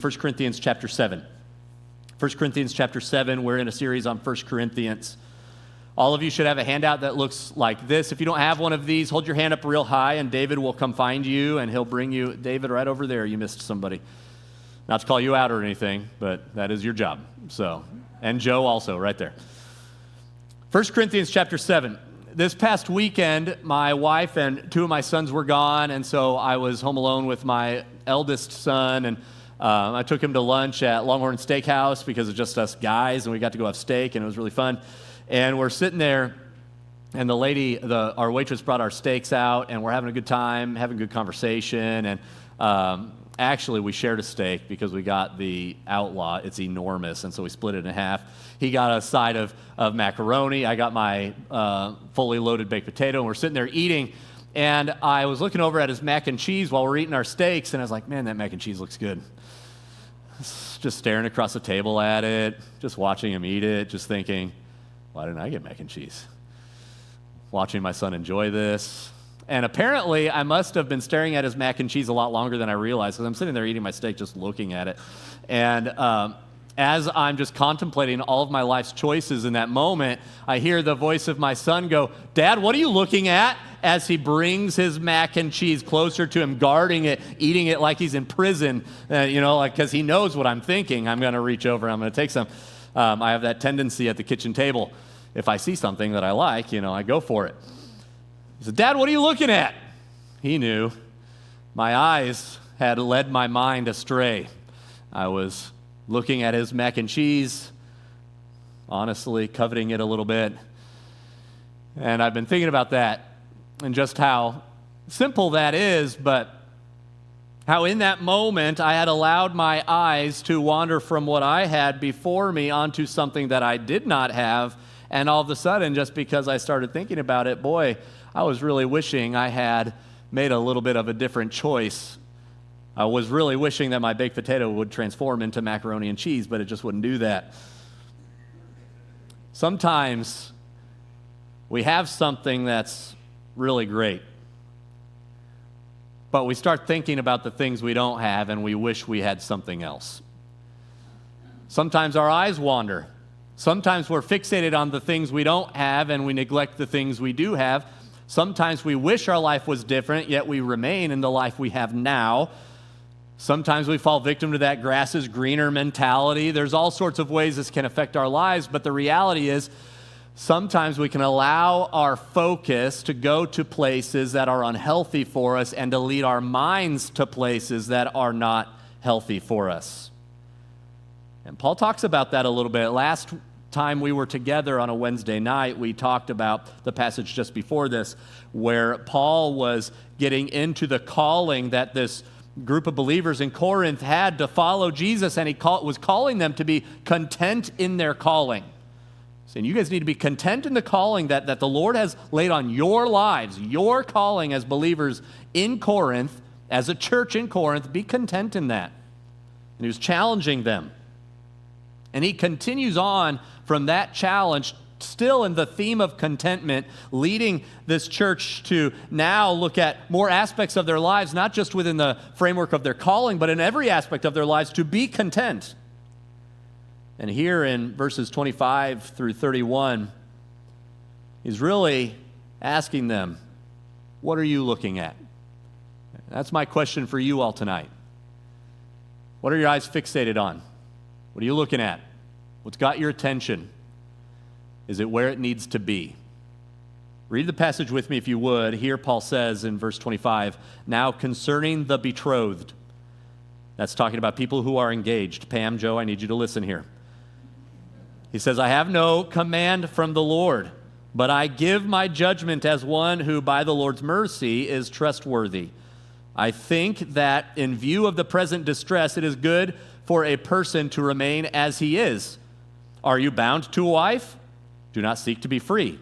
1 Corinthians chapter 7. 1 Corinthians chapter 7, we're in a series on 1 Corinthians. All of you should have a handout that looks like this. If you don't have one of these, hold your hand up real high and David will come find you and he'll bring you. David, right over there, you missed somebody. Not to call you out or anything, but that is your job. So, and Joe also, right there. 1 Corinthians chapter 7. This past weekend, my wife and two of my sons were gone, and so I was home alone with my eldest son, and I took him to lunch at Longhorn Steakhouse because it's just us guys, and we got to go have steak, and it was really fun. And we're sitting there, and our waitress brought our steaks out, and we're having a good time, having good conversation, and actually we shared a steak because we got the Outlaw. It's enormous, and so we split it in half. He got a side of macaroni. I got my fully loaded baked potato, and we're sitting there eating, and I was looking over at his mac and cheese while we're eating our steaks, and I was like, man, that mac and cheese looks good. Just staring across the table at it, just watching him eat it, just thinking, why didn't I get mac and cheese? Watching my son enjoy this. And apparently, I must have been staring at his mac and cheese a lot longer than I realized, because I'm sitting there eating my steak just looking at it. And as I'm just contemplating all of my life's choices in that moment, I hear the voice of my son go, Dad, what are you looking at? As he brings his mac and cheese closer to him, guarding it, eating it like he's in prison, because he knows what I'm thinking. I'm going to reach over, I'm going to take some. I have that tendency at the kitchen table. If I see something that I like, I go for it. He said, Dad, what are you looking at? He knew. My eyes had led my mind astray. I was looking at his mac and cheese, honestly, coveting it a little bit. And I've been thinking about that and just how simple that is, but how in that moment I had allowed my eyes to wander from what I had before me onto something that I did not have. And all of a sudden, just because I started thinking about it, boy, I was really wishing I had made a little bit of a different choice. I was really wishing that my baked potato would transform into macaroni and cheese, but it just wouldn't do that. Sometimes we have something that's really great, but we start thinking about the things we don't have and we wish we had something else. Sometimes our eyes wander. Sometimes we're fixated on the things we don't have and we neglect the things we do have. Sometimes we wish our life was different, yet we remain in the life we have now. Sometimes we fall victim to that grass is greener mentality. There's all sorts of ways this can affect our lives, but the reality is sometimes we can allow our focus to go to places that are unhealthy for us and to lead our minds to places that are not healthy for us. And Paul talks about that a little bit. Last time we were together on a Wednesday night, we talked about the passage just before this, where Paul was getting into the calling that this group of believers in Corinth had to follow Jesus, and he was calling them to be content in their calling. Saying, you guys need to be content in the calling that the Lord has laid on your lives, your calling as believers in Corinth, as a church in Corinth, be content in that. And he was challenging them. And he continues on from that challenge, still in the theme of contentment, leading this church to now look at more aspects of their lives, not just within the framework of their calling, but in every aspect of their lives to be content. And here in verses 25 through 31, he's really asking them, what are you looking at? That's my question for you all tonight. What are your eyes fixated on? What are you looking at? What's got your attention? Is it where it needs to be? Read the passage with me if you would. Here Paul says in verse 25, now concerning the betrothed. That's talking about people who are engaged. Pam, Joe, I need you to listen here. He says, I have no command from the Lord, but I give my judgment as one who by the Lord's mercy is trustworthy. I think that in view of the present distress, it is good for a person to remain as he is. Are you bound to a wife? Do not seek to be free.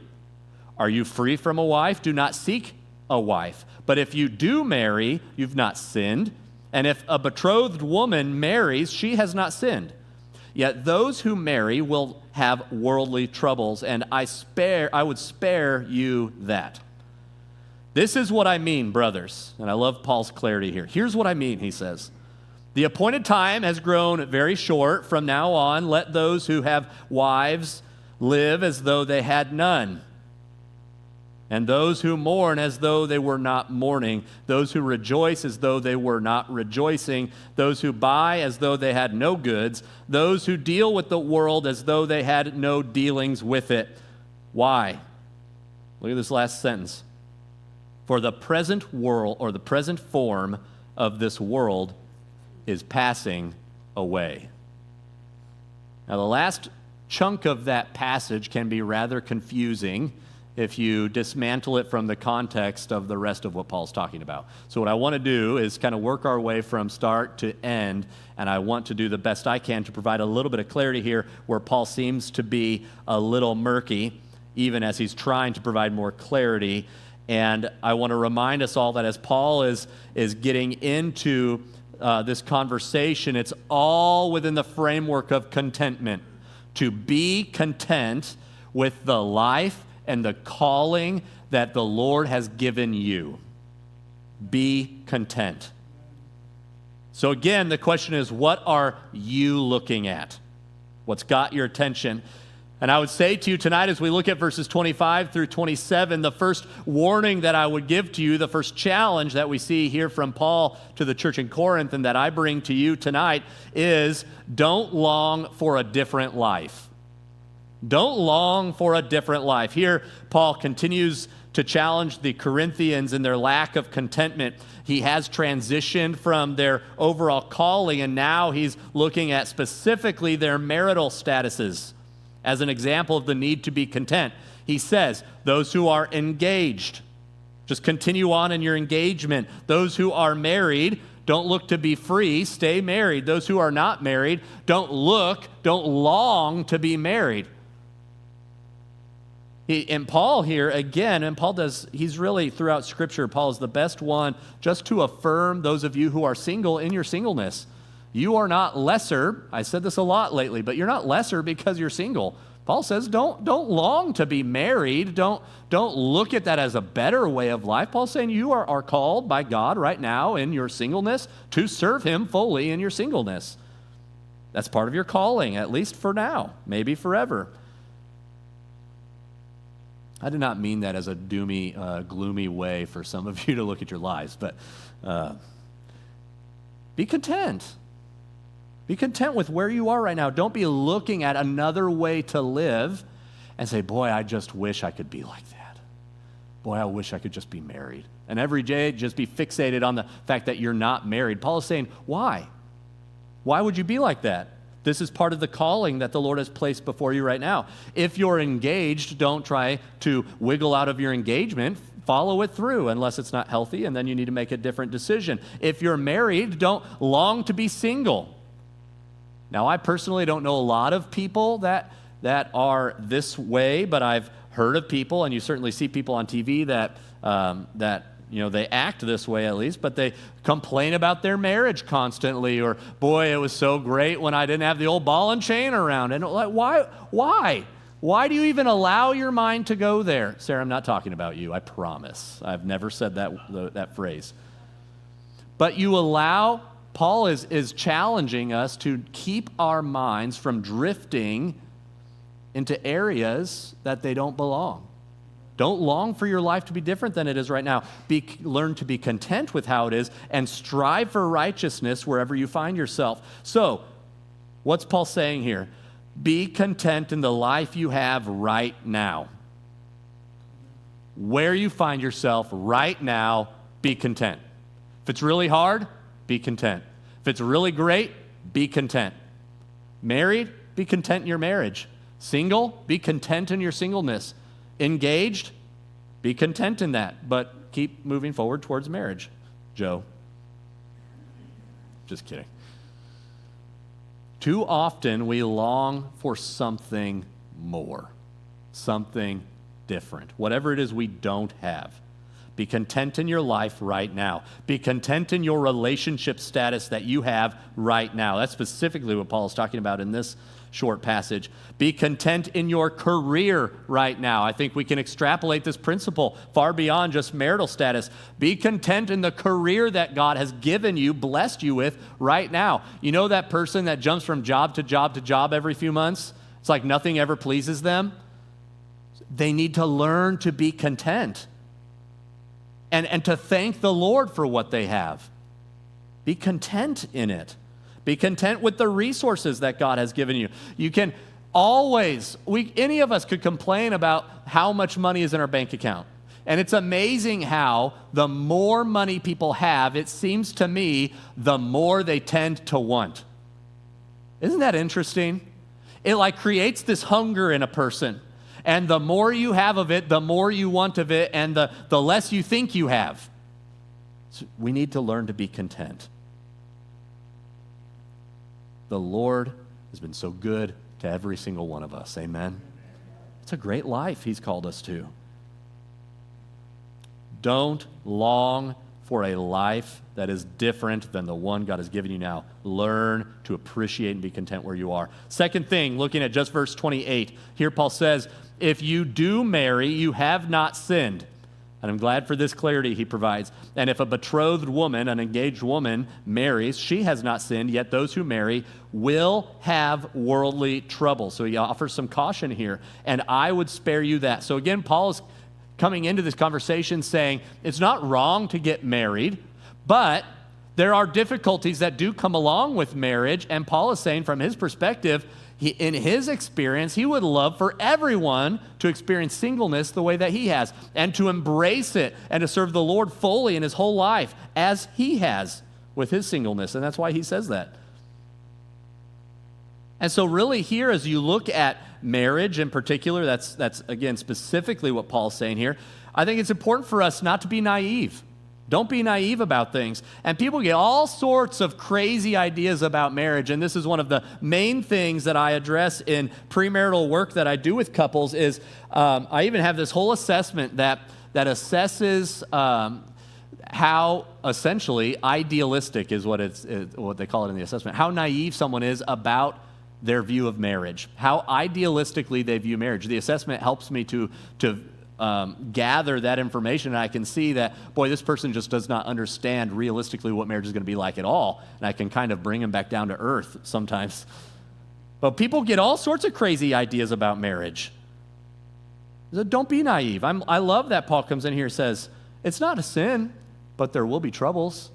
Are you free from a wife? Do not seek a wife. But if you do marry, you've not sinned. And if a betrothed woman marries, she has not sinned. Yet those who marry will have worldly troubles, and I would spare you that. This is what I mean, brothers. And I love Paul's clarity here. Here's what I mean, he says. The appointed time has grown very short. From now on, let those who have wives live as though they had none, and those who mourn as though they were not mourning, those who rejoice as though they were not rejoicing, those who buy as though they had no goods, those who deal with the world as though they had no dealings with it. Why? Look at this last sentence. For the present world, or the present form of this world, is passing away. Now, the last chunk of that passage can be rather confusing if you dismantle it from the context of the rest of what Paul's talking about. So what I want to do is kind of work our way from start to end, and I want to do the best I can to provide a little bit of clarity here where Paul seems to be a little murky, even as he's trying to provide more clarity. And I want to remind us all that as Paul is getting into this conversation, it's all within the framework of contentment. To be content with the life and the calling that the Lord has given you. Be content. So again, the question is, what are you looking at? What's got your attention? And I would say to you tonight, as we look at verses 25 through 27, the first warning that I would give to you, the first challenge that we see here from Paul to the church in Corinth and that I bring to you tonight is, don't long for a different life. Don't long for a different life. Here, Paul continues to challenge the Corinthians in their lack of contentment. He has transitioned from their overall calling, and now he's looking at specifically their marital statuses as an example of the need to be content. He says, those who are engaged, just continue on in your engagement. Those who are married, don't look to be free, stay married. Those who are not married, don't long to be married. And Paul here, again, and Paul he's really, throughout Scripture, Paul is the best one just to affirm those of you who are single in your singleness. You are not lesser. I said this a lot lately, but you're not lesser because you're single. Paul says, don't long to be married. Don't look at that as a better way of life. Paul's saying you are called by God right now in your singleness to serve him fully in your singleness. That's part of your calling, at least for now, maybe forever. I did not mean that as a doomy, gloomy way for some of you to look at your lives, but be content. Be content with where you are right now. Don't be looking at another way to live and say, boy, I just wish I could be like that. Boy, I wish I could just be married. And every day just be fixated on the fact that you're not married. Paul is saying, why? Why would you be like that? This is part of the calling that the Lord has placed before you right now. If you're engaged, don't try to wiggle out of your engagement. Follow it through unless it's not healthy, and then you need to make a different decision. If you're married, don't long to be single. Now, I personally don't know a lot of people that are this way, but I've heard of people, and you certainly see people on TV that they act this way at least, but they complain about their marriage constantly, or, boy, it was so great when I didn't have the old ball and chain around. And like, why? Why do you even allow your mind to go there? Sarah, I'm not talking about you, I promise. I've never said that phrase. But you allow, Paul is challenging us to keep our minds from drifting into areas that they don't belong. Don't long for your life to be different than it is right now. Learn to be content with how it is and strive for righteousness wherever you find yourself. So, what's Paul saying here? Be content in the life you have right now. Where you find yourself right now, be content. If it's really hard, be content. If it's really great, be content. Married, be content in your marriage. Single, be content in your singleness. Engaged, be content in that, but keep moving forward towards marriage. Joe. Just kidding. Too often we long for something more, something different, whatever it is we don't have. Be content in your life right now. Be content in your relationship status that you have right now. That's specifically what Paul is talking about in this short passage. Be content in your career right now. I think we can extrapolate this principle far beyond just marital status. Be content in the career that God has given you, blessed you with right now. You know that person that jumps from job to job to job every few months? It's like nothing ever pleases them. They need to learn to be content and to thank the Lord for what they have. Be content in it. Be content with the resources that God has given you. You can always, any of us could complain about how much money is in our bank account. And it's amazing how the more money people have, it seems to me, the more they tend to want. Isn't that interesting? It like creates this hunger in a person. And the more you have of it, the more you want of it, and the less you think you have. So we need to learn to be content. The Lord has been so good to every single one of us. Amen? It's a great life He's called us to. Don't long for a life that is different than the one God has given you now. Learn to appreciate and be content where you are. Second thing, looking at just verse 28, here Paul says, if you do marry, you have not sinned. And I'm glad for this clarity he provides. And if a betrothed woman, an engaged woman, marries, she has not sinned, yet those who marry will have worldly trouble. So he offers some caution here, and I would spare you that. So again, Paul is coming into this conversation saying it's not wrong to get married, but there are difficulties that do come along with marriage, and Paul is saying from his perspective, in his experience, he would love for everyone to experience singleness the way that he has and to embrace it and to serve the Lord fully in his whole life as he has with his singleness. And that's why he says that. And so really here, as you look at marriage in particular, that's again specifically what Paul's saying here, I think it's important for us not to be naive. Don't be naive about things. And people get all sorts of crazy ideas about marriage, and this is one of the main things that I address in premarital work that I do with couples is I even have this whole assessment that assesses how essentially idealistic is what they call it in the assessment, how naive someone is about their view of marriage, how idealistically they view marriage. The assessment helps me to gather that information, and I can see that, boy, this person just does not understand realistically what marriage is going to be like at all, and I can kind of bring them back down to earth sometimes. But people get all sorts of crazy ideas about marriage. So don't be naive. I love that Paul comes in here and says, it's not a sin, but there will be troubles.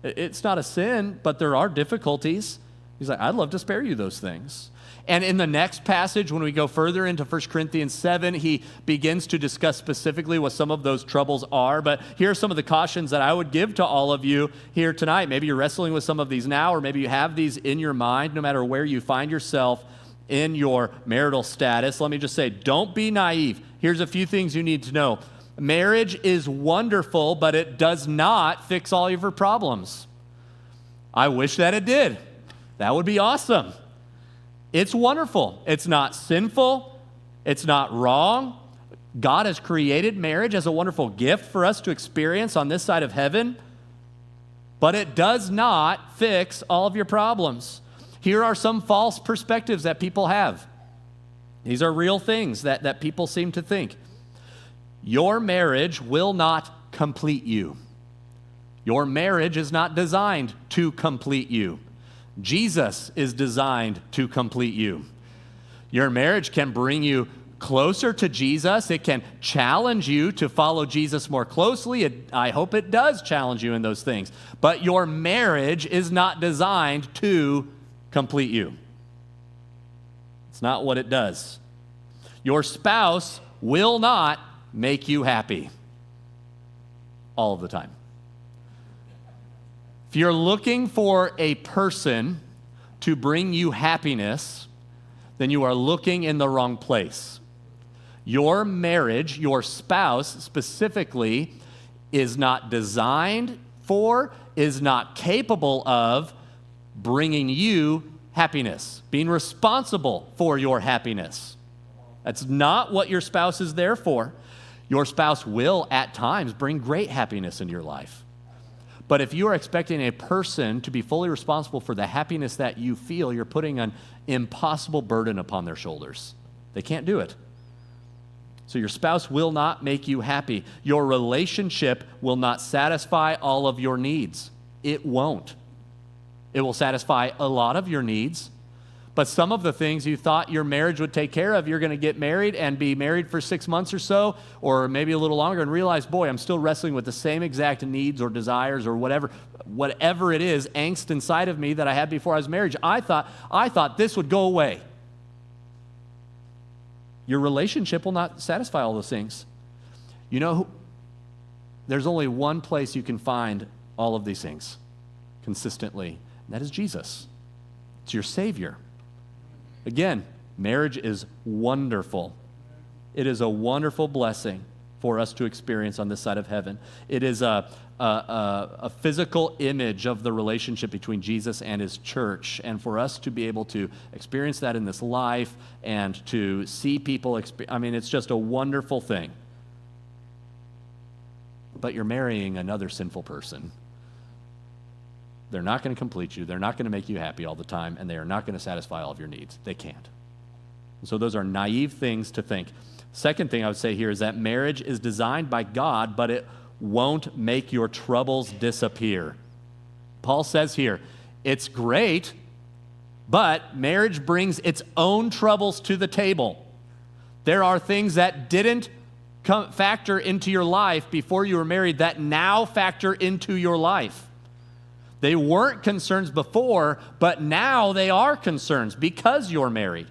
It's not a sin, but there are difficulties. He's like, I'd love to spare you those things. And in the next passage, when we go further into 1 Corinthians 7, he begins to discuss specifically what some of those troubles are. But here are some of the cautions that I would give to all of you here tonight. Maybe you're wrestling with some of these now, or maybe you have these in your mind, no matter where you find yourself in your marital status. Let me just say, don't be naive. Here's a few things you need to know. Marriage is wonderful, but it does not fix all of your problems. I wish that it did. That would be awesome. It's wonderful. It's not sinful. It's not wrong. God has created marriage as a wonderful gift for us to experience on this side of heaven, but it does not fix all of your problems. Here are some false perspectives that people have. These are real things that people seem to think. Your marriage will not complete you. Your marriage is not designed to complete you. Jesus is designed to complete you. Your marriage can bring you closer to Jesus. It can challenge you to follow Jesus more closely. I hope it does challenge you in those things. But your marriage is not designed to complete you. It's not what it does. Your spouse will not make you happy all of the time. If you're looking for a person to bring you happiness, then you are looking in the wrong place. Your marriage, your spouse specifically, is not designed for, is not capable of bringing you happiness, being responsible for your happiness. That's not what your spouse is there for. Your spouse will, at times, bring great happiness into your life. But if you are expecting a person to be fully responsible for the happiness that you feel, you're putting an impossible burden upon their shoulders. They can't do it. So your spouse will not make you happy. Your relationship will not satisfy all of your needs. It won't. It will satisfy a lot of your needs, but some of the things you thought your marriage would take care of, you're going to get married and be married for 6 months or so, or maybe a little longer, and realize, boy, I'm still wrestling with the same exact needs or desires or whatever it is, angst inside of me that I had before I was married. I thought this would go away. Your relationship will not satisfy all those things. You know, there's only one place you can find all of these things consistently, and that is Jesus. It's your Savior. Again, marriage is wonderful. It is a wonderful blessing for us to experience on this side of heaven. It is a physical image of the relationship between Jesus and his church, and for us to be able to experience that in this life and to see people it's just a wonderful thing. But you're marrying another sinful person. They're not going to complete you. They're not going to make you happy all the time, and they are not going to satisfy all of your needs. They can't. So those are naive things to think. Second thing I would say here is that marriage is designed by God, but it won't make your troubles disappear. Paul says here, it's great, but marriage brings its own troubles to the table. There are things that didn't factor into your life before you were married that now factor into your life. They weren't concerns before, but now they are concerns because you're married.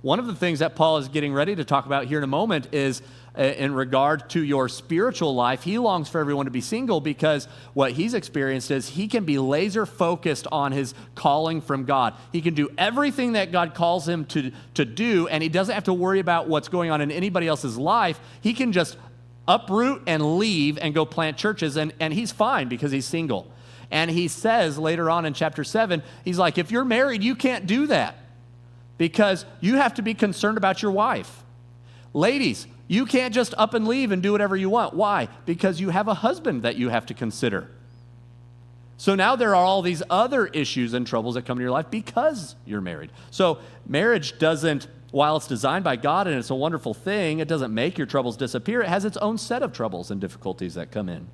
One of the things that Paul is getting ready to talk about here in a moment is in regard to your spiritual life. He longs for everyone to be single because what he's experienced is he can be laser focused on his calling from God. He can do everything that God calls him to do, and he doesn't have to worry about what's going on in anybody else's life. He can just uproot and leave and go plant churches, and he's fine because he's single. And he says later on in chapter 7, he's like, if you're married, you can't do that because you have to be concerned about your wife. Ladies, you can't just up and leave and do whatever you want. Why? Because you have a husband that you have to consider. So now there are all these other issues and troubles that come into your life because you're married. So marriage doesn't, while it's designed by God and it's a wonderful thing, it doesn't make your troubles disappear. It has its own set of troubles and difficulties that come in.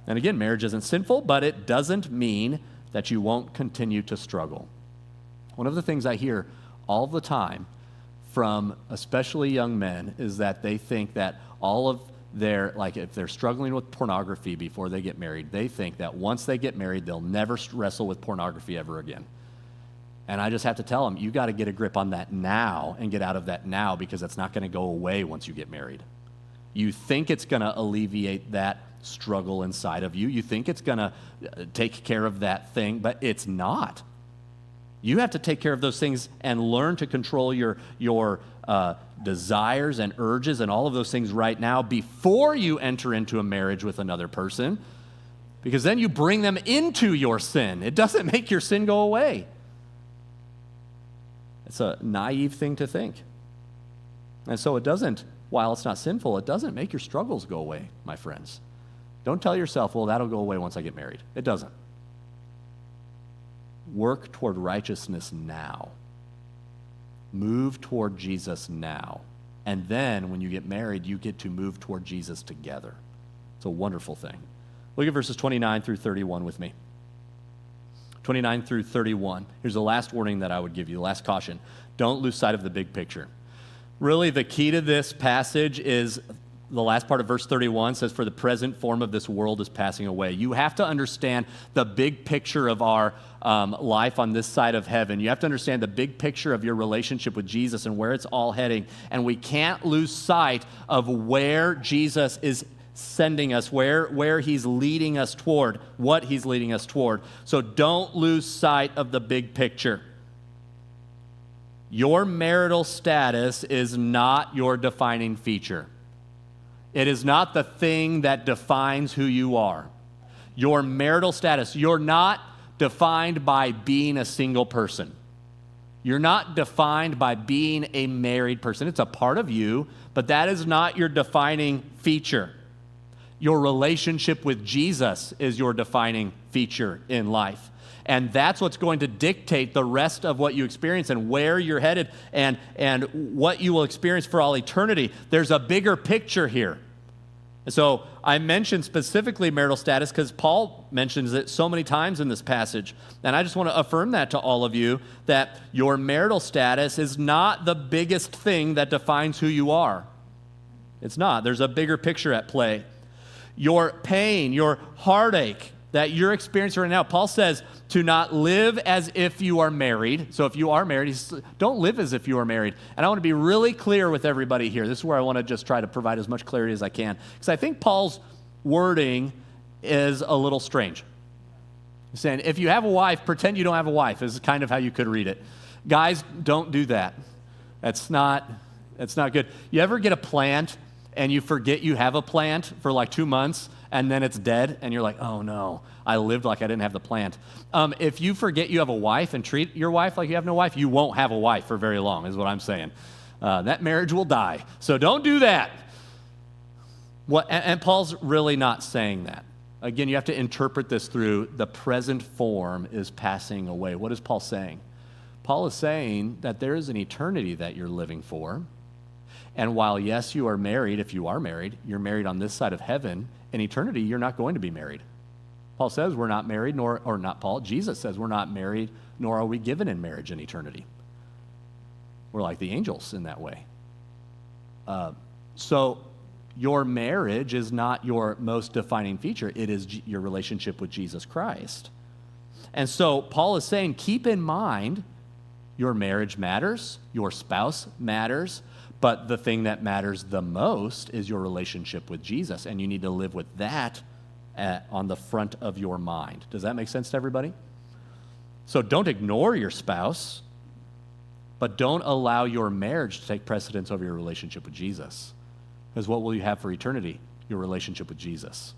And again, marriage isn't sinful, but it doesn't mean that you won't continue to struggle. One of the things I hear all the time from especially young men is that they think that all of their, like if they're struggling with pornography before they get married, they think that once they get married, they'll never wrestle with pornography ever again. And I just have to tell them, you got to get a grip on that now and get out of that now because it's not going to go away once you get married. You think it's going to alleviate that struggle inside of you. You think it's going to take care of that thing, but it's not. You have to take care of those things and learn to control your desires and urges and all of those things right now before you enter into a marriage with another person, because then you bring them into your sin. It doesn't make your sin go away. It's a naive thing to think. And so it doesn't, while it's not sinful, it doesn't make your struggles go away, my friends. Don't tell yourself, well, that'll go away once I get married. It doesn't. Work toward righteousness now. Move toward Jesus now. And then when you get married, you get to move toward Jesus together. It's a wonderful thing. Look at verses 29 through 31 with me. 29 through 31. Here's the last warning that I would give you, the last caution. Don't lose sight of the big picture. Really, the key to this passage is the last part of verse 31 says, for the present form of this world is passing away. You have to understand the big picture of our life on this side of heaven. You have to understand the big picture of your relationship with Jesus and where it's all heading. And we can't lose sight of where Jesus is sending us, where he's leading us toward, what he's leading us toward. So don't lose sight of the big picture. Your marital status is not your defining feature. It is not the thing that defines who you are. Your marital status, you're not defined by being a single person. You're not defined by being a married person. It's a part of you, but that is not your defining feature. Your relationship with Jesus is your defining feature in life. And that's what's going to dictate the rest of what you experience and where you're headed and what you will experience for all eternity. There's a bigger picture here. So I mentioned specifically marital status because Paul mentions it so many times in this passage. And I just want to affirm that to all of you, that your marital status is not the biggest thing that defines who you are. It's not. There's a bigger picture at play. Your pain, your heartache that you're experiencing right now, Paul says to not live as if you are married. So if you are married, don't live as if you are married. And I want to be really clear with everybody here. This is where I want to just try to provide as much clarity as I can. Because I think Paul's wording is a little strange. He's saying, if you have a wife, pretend you don't have a wife, is kind of how you could read it. Guys, don't do that. That's not good. You ever get a plant and you forget you have a plant for like 2 months, and then it's dead, and you're like, oh no, I lived like I didn't have the plant. If you forget you have a wife and treat your wife like you have no wife, you won't have a wife for very long, is what I'm saying. That marriage will die. So don't do that. And Paul's really not saying that. Again, you have to interpret this through the present form is passing away. What is Paul saying? Paul is saying that there is an eternity that you're living for. And while, yes, you are married, if you are married, you're married on this side of heaven. In eternity, you're not going to be married. Paul says we're not married, or not Paul, Jesus says we're not married, nor are we given in marriage in eternity. We're like the angels in that way. So your marriage is not your most defining feature. It is your relationship with Jesus Christ. And so Paul is saying, keep in mind your marriage matters, your spouse matters, but the thing that matters the most is your relationship with Jesus, and you need to live with that on the front of your mind. Does that make sense to everybody? So don't ignore your spouse, but don't allow your marriage to take precedence over your relationship with Jesus. Because what will you have for eternity? Your relationship with Jesus.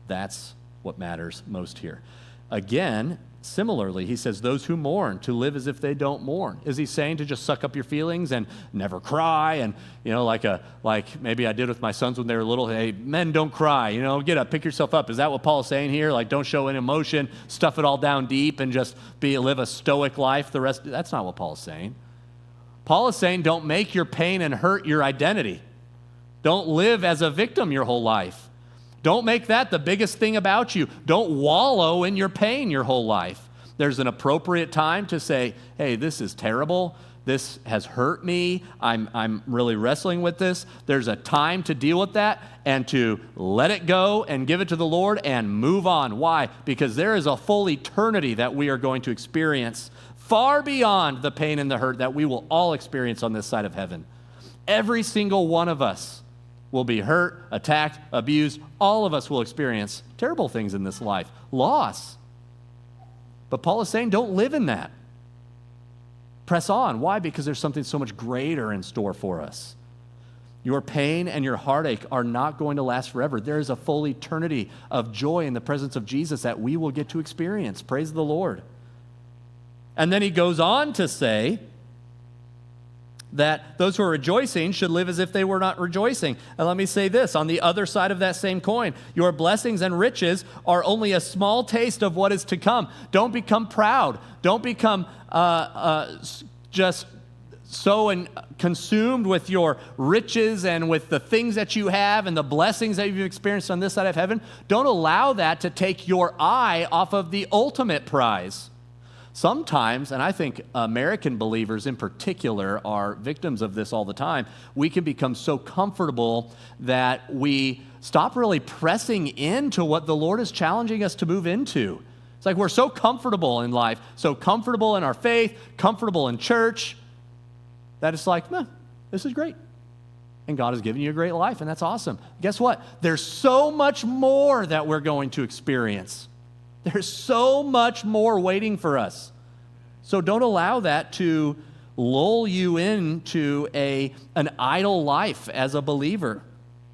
That's what matters most here. Again, similarly, he says, those who mourn, to live as if they don't mourn. Is he saying to just suck up your feelings and never cry? And, like maybe I did with my sons when they were little, hey, men don't cry, get up, pick yourself up. Is that what Paul is saying here? Like, don't show any emotion, stuff it all down deep and just live a stoic life the rest. That's not what Paul is saying. Paul is saying, don't make your pain and hurt your identity. Don't live as a victim your whole life. Don't make that the biggest thing about you. Don't wallow in your pain your whole life. There's an appropriate time to say, hey, this is terrible. This has hurt me. I'm really wrestling with this. There's a time to deal with that and to let it go and give it to the Lord and move on. Why? Because there is a full eternity that we are going to experience far beyond the pain and the hurt that we will all experience on this side of heaven. Every single one of us will be hurt, attacked, abused. All of us will experience terrible things in this life, loss. But Paul is saying, don't live in that. Press on. Why? Because there's something so much greater in store for us. Your pain and your heartache are not going to last forever. There is a full eternity of joy in the presence of Jesus that we will get to experience. Praise the Lord. And then he goes on to say that those who are rejoicing should live as if they were not rejoicing. And let me say this, on the other side of that same coin, your blessings and riches are only a small taste of what is to come. Don't become proud. Don't become just so consumed with your riches and with the things that you have and the blessings that you've experienced on this side of heaven. Don't allow that to take your eye off of the ultimate prize. Sometimes, and I think American believers in particular are victims of this all the time, we can become so comfortable that we stop really pressing into what the Lord is challenging us to move into. It's like we're so comfortable in life, so comfortable in our faith, comfortable in church, that it's like, this is great. And God has given you a great life, and that's awesome. Guess what? There's so much more that we're going to experience. There's so much more waiting for us. So don't allow that to lull you into an idle life as a believer.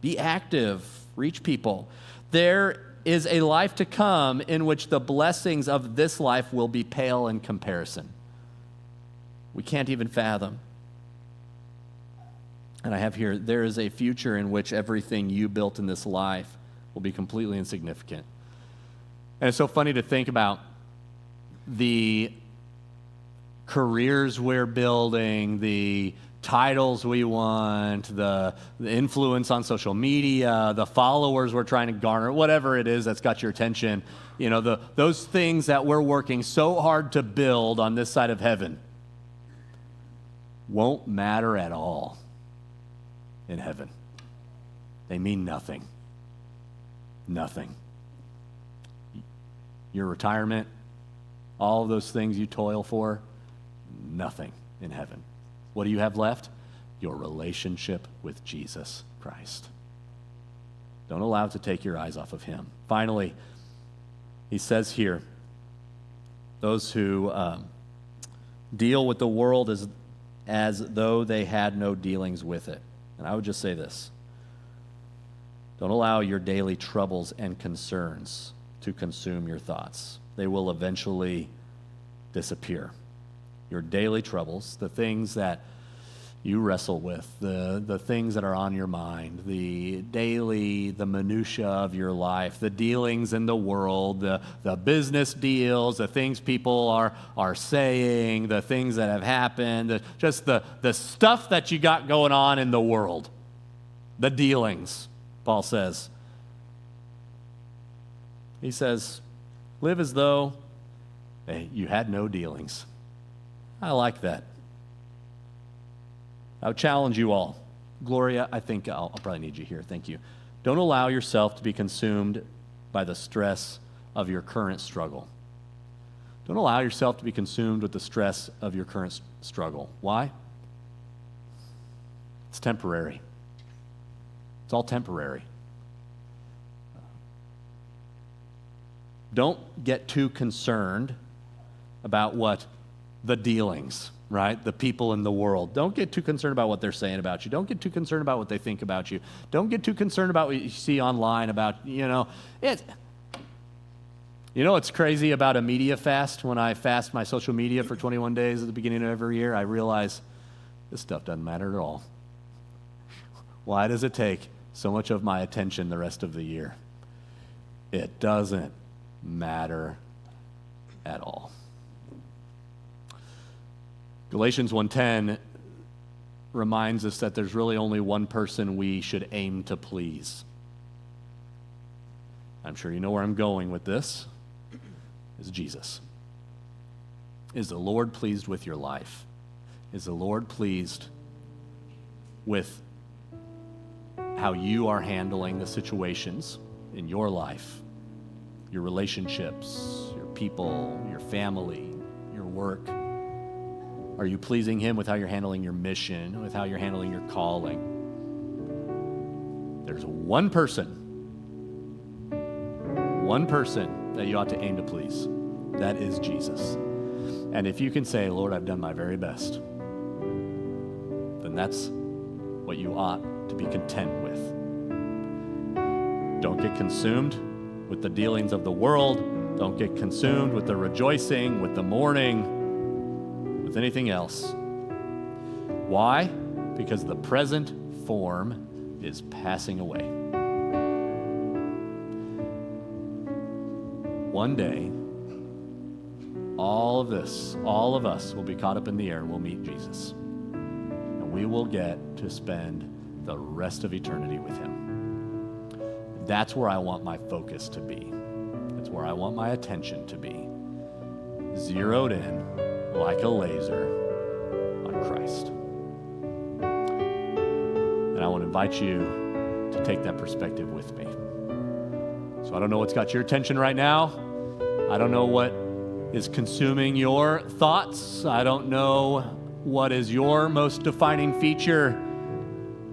Be active. Reach people. There is a life to come in which the blessings of this life will be pale in comparison. we can't even fathom. And I have here, there is a future in which everything you built in this life will be completely insignificant. And it's so funny to think about the careers we're building, the titles we want, the influence on social media, the followers we're trying to garner, whatever it is that's got your attention, those things that we're working so hard to build on this side of heaven won't matter at all in heaven. They mean nothing. Nothing. Your retirement, all of those things you toil for, nothing in heaven. What do you have left? Your relationship with Jesus Christ. Don't allow it to take your eyes off of him. Finally, he says here, those who deal with the world as though they had no dealings with it. And I would just say this. Don't allow your daily troubles and concerns to consume your thoughts. They will eventually disappear. Your daily troubles, the things that you wrestle with, the things that are on your mind, the minutia of your life, the dealings in the world, the business deals, the things people are saying, the things that have happened, just the stuff that you got going on in the world, the dealings, Paul says. He says, live as though you had no dealings. I like that. I would challenge you all. Gloria, I think I'll probably need you here. Thank you. Don't allow yourself to be consumed by the stress of your current struggle. Don't allow yourself to be consumed with the stress of your current struggle. Why? It's temporary. It's all temporary. Don't get too concerned about what the dealings, right? The people in the world. Don't get too concerned about what they're saying about you. Don't get too concerned about what they think about you. Don't get too concerned about what you see online about, it's crazy about a media fast. When I fast my social media for 21 days at the beginning of every year, I realize this stuff doesn't matter at all. Why does it take so much of my attention the rest of the year? It doesn't matter at all. Galatians 1:10 reminds us that there's really only one person we should aim to please. I'm sure you know where I'm going with this. Is Jesus. Is the Lord pleased with your life? Is the Lord pleased with how you are handling the situations in your life, your relationships, your people, your family, your work? Are you pleasing him with how you're handling your mission, with how you're handling your calling? There's one person that you ought to aim to please. That is Jesus. And if you can say, Lord, I've done my very best, then that's what you ought to be content with. Don't get consumed with the dealings of the world. Don't get consumed with the rejoicing, with the mourning, with anything else. Why? Because the present form is passing away. One day, all of us will be caught up in the air and we'll meet Jesus. And we will get to spend the rest of eternity with him. That's where I want my focus to be. That's where I want my attention to be. Zeroed in like a laser on Christ. And I want to invite you to take that perspective with me. So I don't know what's got your attention right now. I don't know what is consuming your thoughts. I don't know what is your most defining feature.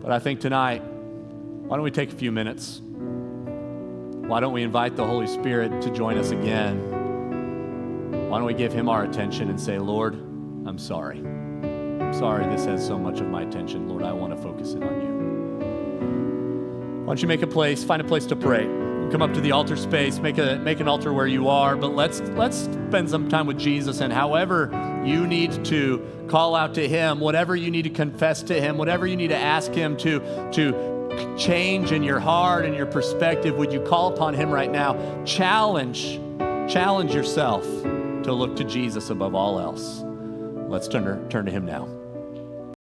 But I think tonight, why don't we take a few minutes? Why don't we invite the Holy Spirit to join us again? Why don't we give him our attention and say, Lord, I'm sorry. I'm sorry this has so much of my attention. Lord, I want to focus in on you. Why don't you find a place to pray. come up to the altar space, make an altar where you are, but let's spend some time with Jesus, and however you need to call out to him, whatever you need to confess to him, whatever you need to ask him to change in your heart and your perspective, would you call upon him right now? Challenge yourself to look to Jesus above all else. Let's turn to him now.